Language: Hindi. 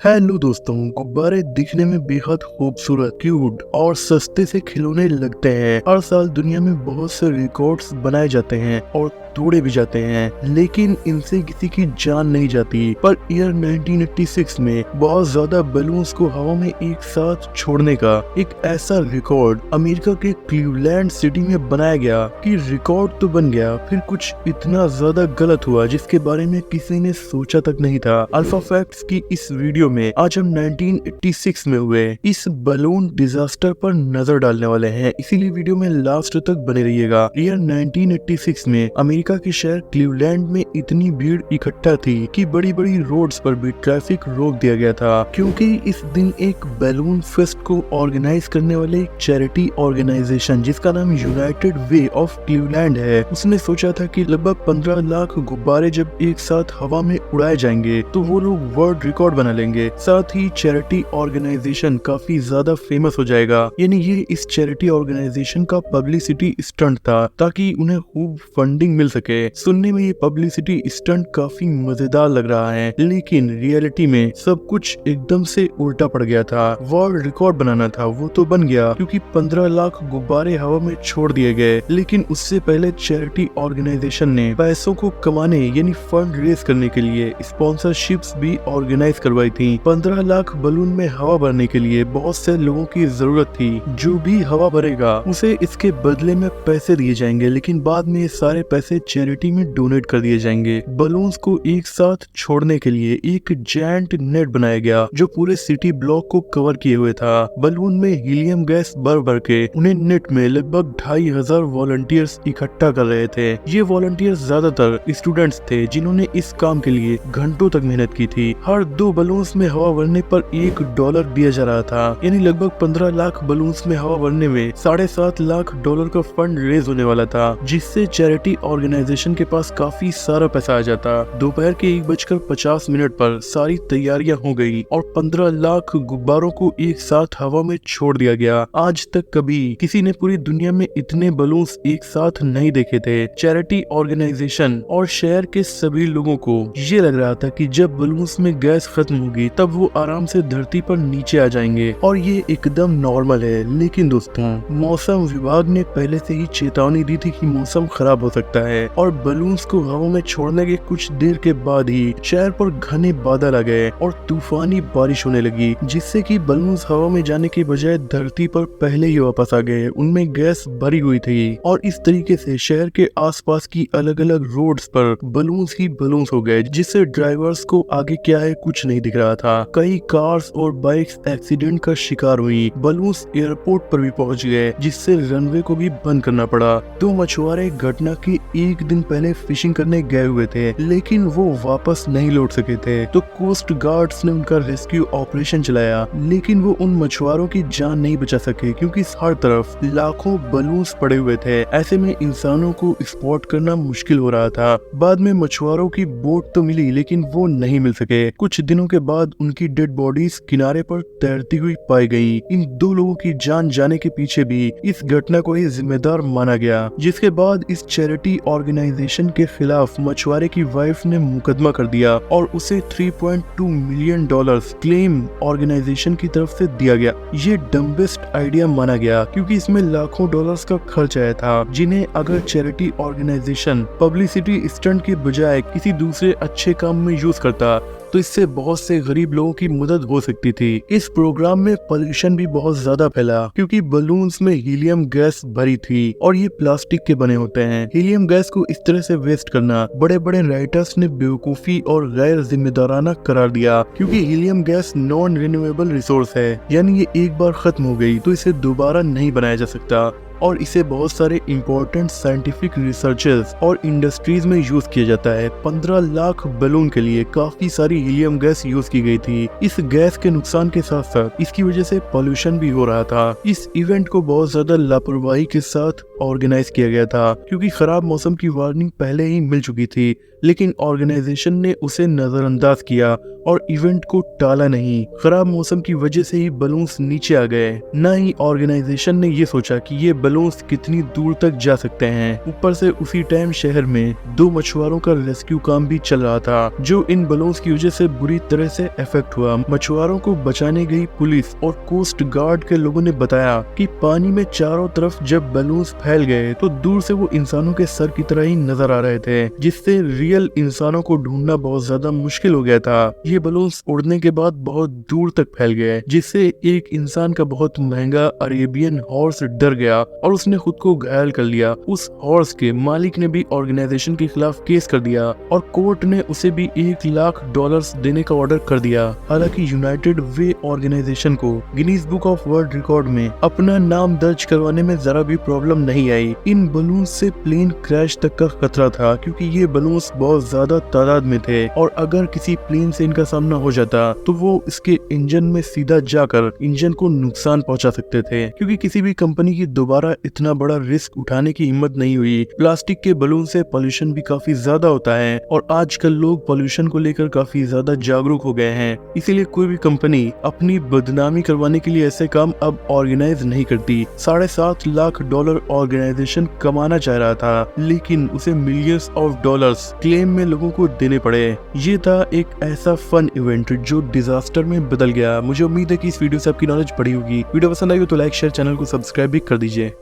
हेलो दोस्तों, गुब्बारे दिखने में बेहद खूबसूरत, क्यूट और सस्ते से खिलौने लगते हैं। हर साल दुनिया में बहुत से रिकॉर्ड्स बनाए जाते हैं और तोड़े भी जाते हैं, लेकिन इनसे किसी की जान नहीं जाती। पर ईयर 1986 में बहुत ज्यादा बलून्स को हवा में एक साथ छोड़ने का एक ऐसा रिकॉर्ड अमेरिका के क्लीवलैंड सिटी में बनाया गया कि रिकॉर्ड तो बन गया, फिर कुछ इतना ज्यादा गलत हुआ जिसके बारे में किसी ने सोचा तक नहीं था। अल्फा फैक्ट्स की इस वीडियो में आज हम 1986 में हुए इस बलून डिजास्टर पर नजर डालने वाले हैं, इसीलिए वीडियो में लास्ट तक बने रहिएगा। ईयर 1986 में अमेरिका के शहर क्लीवलैंड में इतनी भीड़ इकट्ठा थी कि बड़ी बड़ी रोड्स पर भी ट्रैफिक रोक दिया गया था, क्योंकि इस दिन एक बैलून फेस्ट को ऑर्गेनाइज करने वाले एक चैरिटी ऑर्गेनाइजेशन जिसका नाम यूनाइटेड वे ऑफ क्लीवलैंड है, उसने सोचा था कि लगभग 15 लाख गुब्बारे जब एक साथ हवा में उड़ाए जाएंगे तो वो लोग वर्ल्ड रिकॉर्ड बना लेंगे। साथ ही चैरिटी ऑर्गेनाइजेशन काफी ज्यादा फेमस हो जाएगा। यानी ये इस चैरिटी ऑर्गेनाइजेशन का पब्लिसिटी स्टंट था ताकि उन्हें खूब फंडिंग मिल सके। सुनने में ये पब्लिसिटी स्टंट काफी मजेदार लग रहा है, लेकिन रियलिटी में सब कुछ एकदम से उल्टा पड़ गया था। वर्ल्ड रिकॉर्ड बनाना था वो तो बन गया क्योंकि 15 लाख गुब्बारे हवा में छोड़ दिए गए, लेकिन उससे पहले चैरिटी ऑर्गेनाइजेशन ने पैसों को कमाने यानी फंड रेज करने के लिए स्पॉन्सरशिप्स भी ऑर्गेनाइज करवाई थी। 15 लाख बलून में हवा भरने के लिए बहुत से लोगों की जरूरत थी। जो भी हवा भरेगा उसे इसके बदले में पैसे दिए जाएंगे, लेकिन बाद में ये सारे पैसे चैरिटी में डोनेट कर दिए जाएंगे। बलून्स को एक साथ छोड़ने के लिए एक जायंट नेट बनाया गया जो पूरे सिटी ब्लॉक को कवर किए हुए था। बलून में हीलियम गैस भर भर के उन्हें नेट में लगभग 2500 वॉलंटियर्स इकट्ठा कर रहे थे। ये वॉलंटियर्स ज्यादातर स्टूडेंट्स थे जिन्होंने इस काम के लिए घंटों तक मेहनत की थी। हर 2 बलून्स में हवा भरने पर $1 दिया जा रहा था, यानी लगभग 15 लाख बलून्स में हवा भरने में $7.5 लाख का फंड रेज होने वाला था, जिससे चैरिटी ऑर्गेनाइजेशन के पास काफी सारा पैसा आ जाता। दोपहर के 1:50 पर सारी तैयारियां हो गई और 15 लाख गुब्बारों को एक साथ हवा में छोड़ दिया गया। आज तक कभी किसी ने पूरी दुनिया में इतने बलून्स एक साथ नहीं देखे थे। चैरिटी ऑर्गेनाइजेशन और शहर के सभी लोगों को ये लग रहा था कि जब बलून्स में गैस खत्म होगी तब वो आराम से धरती पर नीचे आ जाएंगे और ये एकदम नॉर्मल है। लेकिन दोस्तों, मौसम विभाग ने पहले से ही चेतावनी दी थी कि मौसम खराब हो सकता है और बलून्स को हवा में छोड़ने के कुछ देर के बाद ही शहर पर घने बादल आ गए और तूफानी बारिश होने लगी, जिससे कि बलून्स हवा में जाने के बजाय धरती पर पहले ही वापस आ गए। उनमें गैस भरी हुई थी और इस तरीके से शहर के आसपास की अलग अलग रोड्स पर बलून्स ही बलून्स हो गए, जिससे ड्राइवर्स को आगे क्या है कुछ नहीं दिख रहा था। कई कार्स और बाइक्स एक्सीडेंट का शिकार हुई। बलून्स एयरपोर्ट पर भी पहुंच गए, जिससे रनवे को भी बंद करना पड़ा। 2 मछुआरे घटना के एक दिन पहले फिशिंग करने गए हुए थे, लेकिन वो वापस नहीं लौट सके थे, तो कोस्ट गार्ड्स ने उनका रेस्क्यू ऑपरेशन चलाया, लेकिन वो उन मछुआरों की जान नहीं बचा सके क्योंकि हर तरफ लाखों बलून्स पड़े हुए थे। ऐसे में इंसानों को स्पॉट करना मुश्किल हो रहा था। बाद में मछुआरों की बोट तो मिली, लेकिन वो नहीं मिल सके। कुछ दिनों के बाद उनकी डेड बॉडीज किनारे पर तैरती हुई पाई गई। इन 2 लोगों की जान जाने के पीछे भी इस घटना को ही जिम्मेदार माना गया, जिसके बाद इस चैरिटी ऑर्गेनाइजेशन के खिलाफ मछुआरे की वाइफ ने मुकदमा कर दिया और उसे $3.2 मिलियन क्लेम ऑर्गेनाइजेशन की तरफ से दिया गया। ये डम्बेस्ट आइडिया माना गया क्योंकि इसमें लाखों डॉलर्स का खर्च आया था, जिन्हें अगर चैरिटी ऑर्गेनाइजेशन पब्लिसिटी स्टंट के बजाय किसी दूसरे अच्छे काम में यूज करता तो इससे बहुत से गरीब लोगों की मदद हो सकती थी। इस प्रोग्राम में पॉल्यूशन भी बहुत ज्यादा फैला क्योंकि बलून्स में हीलियम गैस भरी थी और ये प्लास्टिक के बने होते हैं। हीलियम गैस को इस तरह से वेस्ट करना बड़े बड़े राइटर्स ने बेवकूफी और गैर जिम्मेदाराना करार दिया, क्योंकि helium gas non renewable resource है, यानी ये एक बार खत्म हो गई तो इसे दोबारा नहीं बनाया जा सकता और इसे बहुत सारे इम्पोर्टेंट साइंटिफिक रिसर्चेस और इंडस्ट्रीज में यूज किया जाता है। 15 लाख बलून के लिए काफी सारी हीलियम गैस यूज की गई थी। इस गैस के नुकसान के साथ साथ इसकी वजह से पॉल्यूशन भी हो रहा था। इस इवेंट को बहुत ज्यादा लापरवाही के साथ ऑर्गेनाइज किया गया था क्योंकि खराब मौसम की वार्निंग पहले ही मिल चुकी थी। लेकिन ऑर्गेनाइजेशन ने उसे नजरअंदाज किया और इवेंट को टाला नहीं। खराब मौसम की वजह से ही बलून्स नीचे आ गए। न ही ऑर्गेनाइजेशन ने ये सोचा कि ये बलून्स कितनी दूर तक जा सकते हैं। ऊपर से उसी टाइम शहर में 2 मछुआरों का रेस्क्यू काम भी चल रहा था, जो इन बलून्स की वजह से बुरी तरह से इफेक्ट हुआ। मछुआरों को बचाने गई पुलिस और कोस्ट गार्ड के लोगों ने बताया कि पानी में चारों तरफ जब बलून्स फैल गए तो दूर से वो इंसानों के सर की तरह ही नजर आ रहे थे, जिससे रियल इंसानों को ढूंढना बहुत ज्यादा मुश्किल हो गया था। ये बलून्स उड़ने के बाद बहुत दूर तक फैल गए, जिससे एक इंसान का बहुत महंगा अरेबियन हॉर्स डर गया और उसने खुद को घायल कर लिया। उस हॉर्स के मालिक ने भी ऑर्गेनाइजेशन के खिलाफ केस कर दिया और कोर्ट ने उसे भी $1,00,000 देने का ऑर्डर कर दिया। हालांकि यूनाइटेड वे ऑर्गेनाइजेशन को Guinness book of world record में अपना नाम दर्ज करवाने में जरा भी प्रॉब्लम नहीं आई। इन बलून से प्लेन क्रैश तक का खतरा था, क्योंकि ये बलून्स बहुत ज्यादा तादाद में थे और अगर किसी प्लेन से इनका सामना हो जाता तो वो इसके इंजन में सीधा जाकर इंजन को नुकसान पहुंचा सकते थे। क्योंकि किसी भी कंपनी की दोबारा इतना बड़ा रिस्क उठाने की हिम्मत नहीं हुई। प्लास्टिक के बलून से पोल्यूशन भी काफी ज्यादा होता है और आजकल लोग पोल्यूशन को लेकर काफी ज्यादा जागरूक हो गए हैं। इसीलिए कोई भी कंपनी अपनी बदनामी करवाने के लिए ऐसे काम अब ऑर्गेनाइज नहीं करती। $7.5 लाख ऑर्गेनाइजेशन कमाना चाह रहा था, लेकिन उसे मिलियंस ऑफ डॉलर्स क्लेम में लोगों को देने पड़े। ये था एक ऐसा फन इवेंट जो डिजास्टर में बदल गया। मुझे उम्मीद है कि इस वीडियो से आपकी नॉलेज बढ़ी होगी। वीडियो पसंद आई हो तो लाइक शेयर, चैनल को सब्सक्राइब भी कर दीजिए।